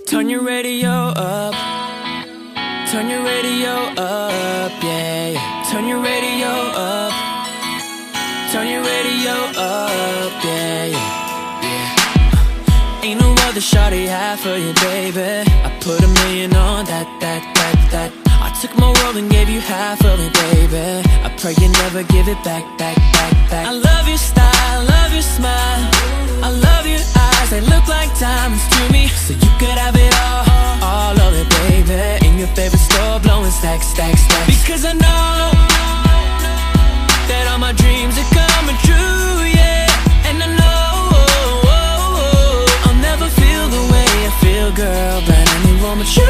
Turn your radio up. Turn your radio up, yeah, yeah. Turn your radio up. Turn your radio up, yeah, yeah, yeah. Ain't no other shawty half for you, baby. I put a million on that. I took my world and gave you half of it, baby. I pray you never give it back. I love your style, love your smile. I love your eyes, they look like diamonds to me. So you could have it all of it, baby. In your favorite store, blowing stacks. Because I know that all my dreams are coming true, yeah. And I know I'll never feel the way I feel, girl, but anyone but you.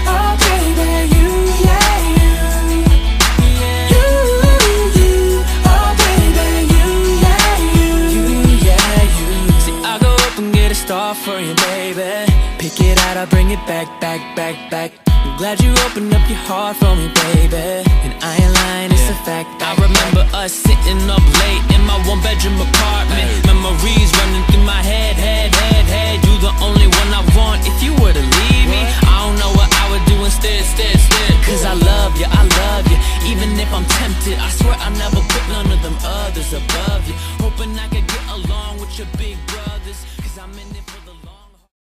Oh baby, you, yeah, you. Oh baby, you, yeah, you. See, I'll go up and get a star for you, baby. Pick it out, I'll bring it back. I'm glad you opened up your heart for me, baby. And I ain't lying, it's a fact. I remember us sitting up late in my one-bedroom apartment. Memories running through my head. You the only one I want. If you were to leave me, I don't know what I would do instead. Cause I love you. Even if I'm tempted, I swear I'll never put none of them others above you. Hoping I could get along with your big brothers, cause I'm in it.